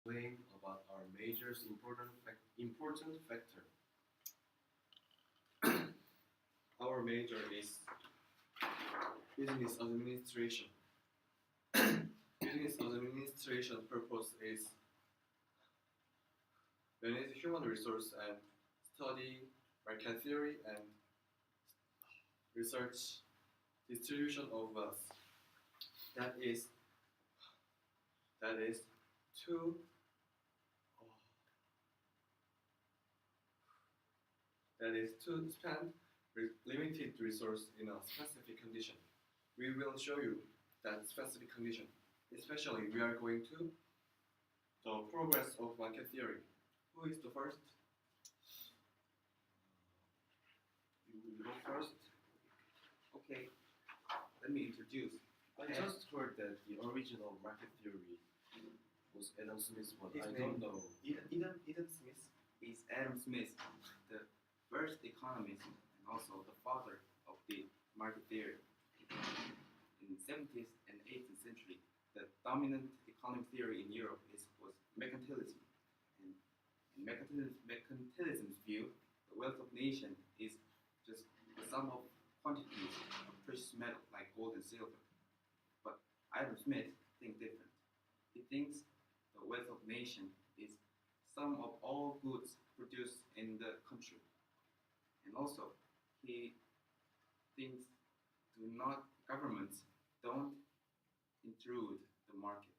explain about our major important factor. Our major is business administration. Business administration purpose is manage human resource and study market theory and research distribution of wealth. That is that is to spend limited resource in a specific condition. We will show you that specific condition. Especially, we are going to the progress of market theory. Who is the first? You will go first. Okay, let me introduce. I just heard that the original market theory was Adam Smith, but His I name- don't know. Eden Smith is Adam Smith, the first economist and also the father of the market theory. In the 70th and 18th century, the dominant economic theory in Europe was mercantilism. And in mercantilism's view, the wealth of nation is just the sum of quantities of precious metal like gold and silver. But Adam Smith thinks different. He thinks the wealth of nation is sum of all goods produced in the country. And also, he thinks governments don't intrude the market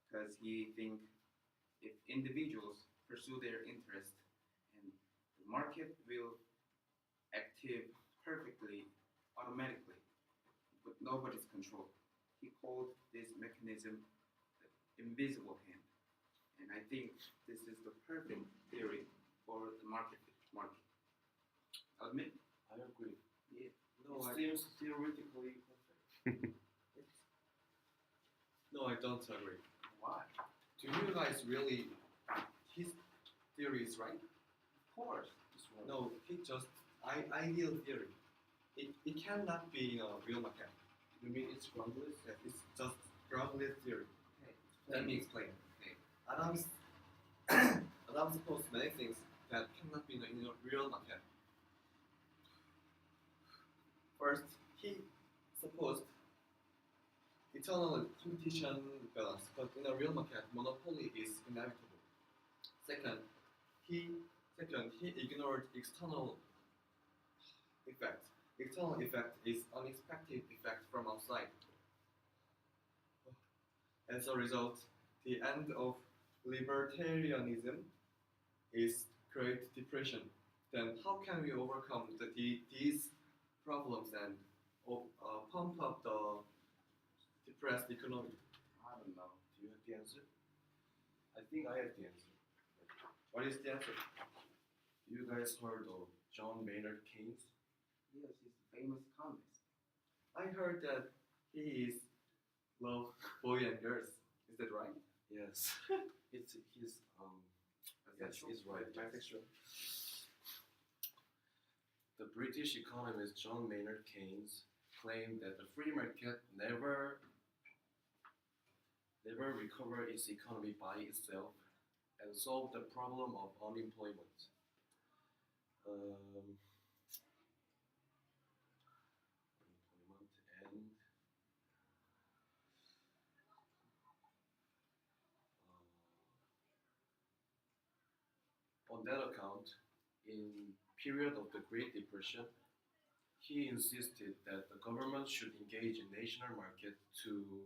because he thinks if individuals pursue their interest and the market will active perfectly automatically with nobody's control. He called this mechanism the invisible hand. And I think this is the perfect theory for the market. Admit? I agree. Yeah. No, it seems theoretically perfect. No, I don't agree. Why? Do you guys really? His theory is right? Of course. It's wrong. No, he just ideal theory. It cannot be a real market. You mean it's groundless? Yeah, it's just groundless theory. Okay. Let me explain. Okay. Adams supposed many things that cannot be in a real market. First, he supposed eternal competition balance, but in a real market, monopoly is inevitable. Second, he ignored external effect. External effect is unexpected effect from outside. As a result, the end of libertarianism is Great Depression. Then how can we overcome these problems and pump up the depressed economy? I don't know. Do you have the answer? I think I have the answer. What is the answer? You guys heard of John Maynard Keynes? Yes, he's a famous economist. I heard that he is love boy and girls. Is that right? Yes, it's his yes, Bisexual? he's right. Bisexual. The British economist John Maynard Keynes claimed that the free market never recover its economy by itself and solve the problem of unemployment. Unemployment and on that account, in period of the Great Depression, he insisted that the government should engage in national market to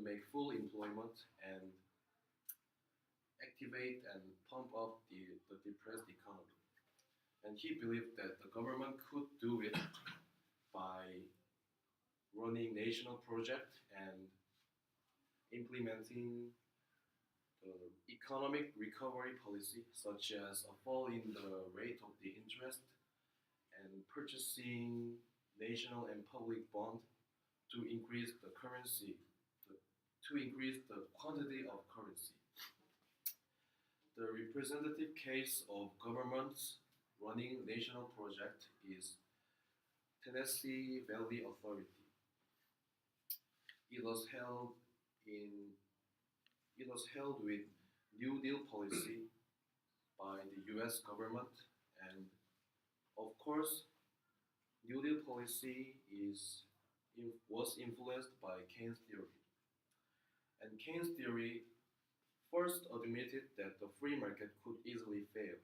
make full employment and activate and pump up the depressed economy. And he believed that the government could do it by running national project and implementing the economic recovery policy, such as a fall in the rate of the interest and purchasing national and public bond to increase the currency, to increase the quantity of currency. The representative case of governments running national project is Tennessee Valley Authority. It was held in it was held with New Deal policy by the US government, and of course, New Deal policy was influenced by Keynes theory. And Keynes theory first admitted that the free market could easily fail.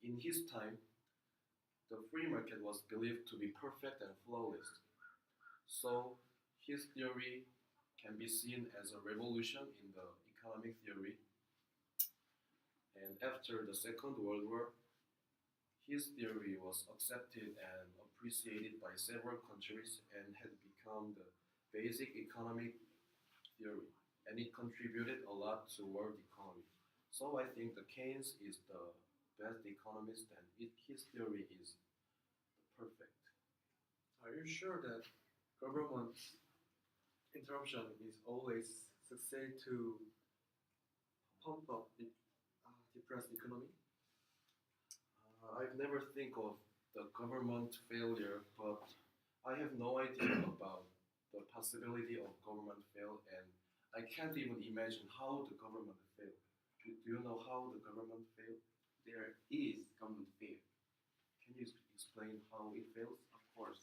In his time, the free market was believed to be perfect and flawless. So, his theory can be seen as a revolution in the economic theory. And after the Second World War, his theory was accepted and appreciated by several countries and had become the basic economic theory. And it contributed a lot to world economy. So I think the Keynes is the best economist and his theory is perfect. Are you sure that government interruption is always succeed to pump up the depressed economy? I've never think of the government failure, but I have no idea about the possibility of government fail, and I can't even imagine how the government failed. Do you know how the government failed? There is government failure, Can you explain how it fails? of course.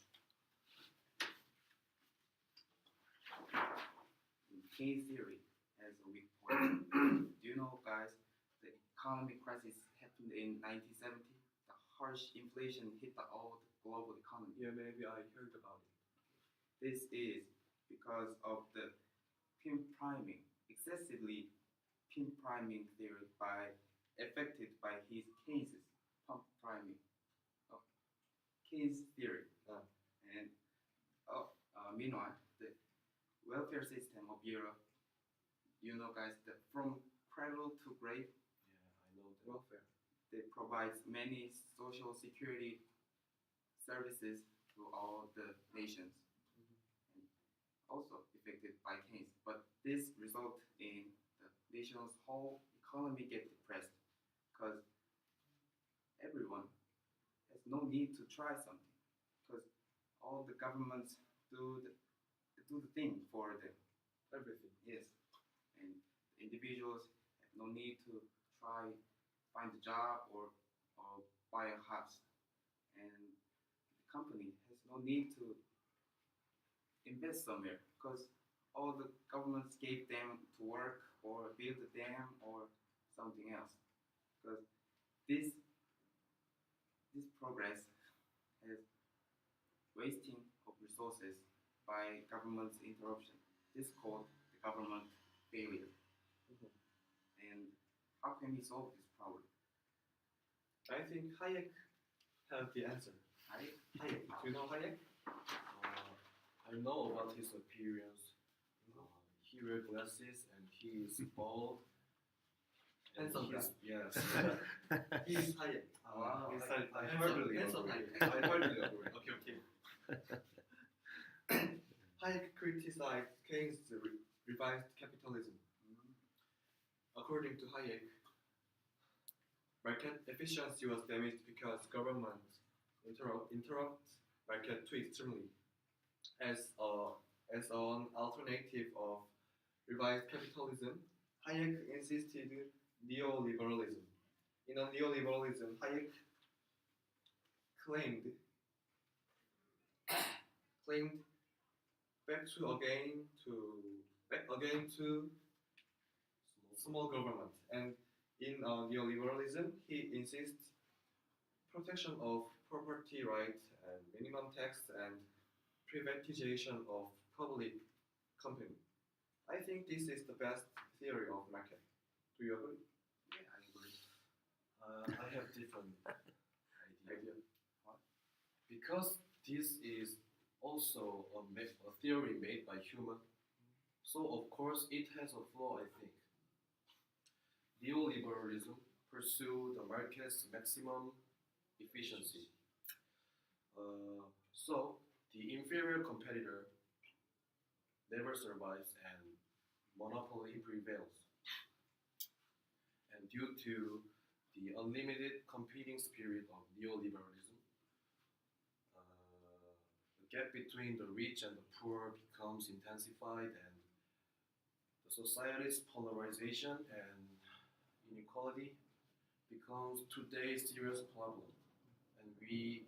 Keynes theory has a weak point. Do you know, guys, the economic crisis happened in 1970? The harsh inflation hit all the global economy. Yeah, maybe I heard about it. This is because of the pimp priming, excessively pimp priming theory affected by his Keynes's pump priming. Oh, Keynes theory. Ah. And meanwhile, the welfare system of Europe, you know, guys, from cradle to grave, Yeah, I know that. Welfare. they provide many social security services to all the nations, and also affected by Keynes. But this result in the nation's whole economy get depressed because everyone has no need to try something because all the governments do the thing for them. Everything. Yes, and individuals have no need to try find a job or buy a house, and the company has no need to invest somewhere because all the governments gave them to work or build a dam or something else. Because this progress has wasting of resources by government's interruption. This is called the government failure. Mhm. And how can we solve this problem? I think Hayek have the answer. Right? Hayek. Do you know Hayek? I know about his appearance. He wears glasses and he is bald. And Handsome he's- guy. Yes. He is Hayek. Wow. I Handsome- hardly handsome agree. Hayek. I hardly agree. Okay, okay. Hayek criticized Keynes' revised capitalism. Mhm. According to Hayek, market efficiency was damaged because government interrupt market too extremely. As an alternative of revised capitalism, Hayek insisted neoliberalism. In a neoliberalism, Hayek claimed back again to small government, and in neoliberalism he insists protection of property rights and minimum tax and privatization of public company. I think this is the best theory of market. Do you agree? Yeah, I agree. I have different idea. What? Because this is also a theory made by human, so of course it has a flaw, I think. Neoliberalism pursue the market's maximum efficiency. So the inferior competitor never survives and monopoly prevails. And due to the unlimited competing spirit of neoliberalism, the gap between the rich and the poor becomes intensified, and the the society's polarization and inequality becomes today's serious problem, and we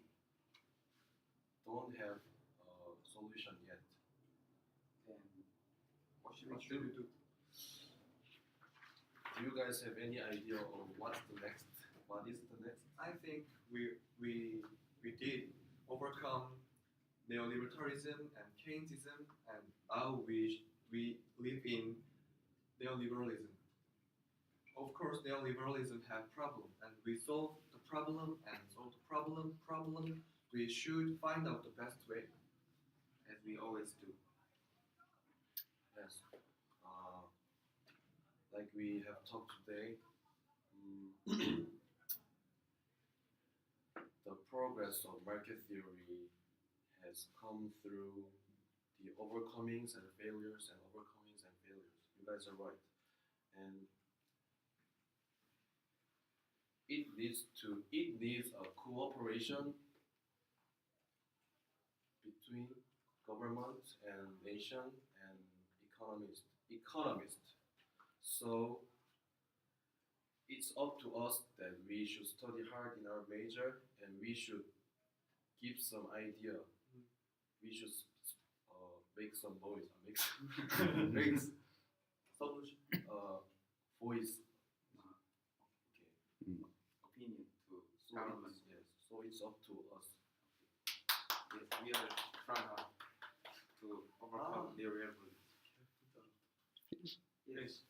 don't have a solution yet. Then what should What we should we do? do? Do you guys have any idea of what's the next? What is the next? I think we did overcome neoliberalism and Keynesism, and now we live in neoliberalism. Of course, neoliberalism have problem, and we solve the problem and solve the problem. We should find out the best way. As we always do. Yes. Like we have talked today, the progress of market theory has come through the overcomings and failures and overcomings and failures. You guys are right. And it needs a cooperation between government and nation and economists. So it's up to us that we should study hard in our major and we should give some idea. We should make some noise, make Solution. voice. Okay. Opinion to So government. yes. So it's up to us. Yes, we are trying hard to overcome the real. Yes.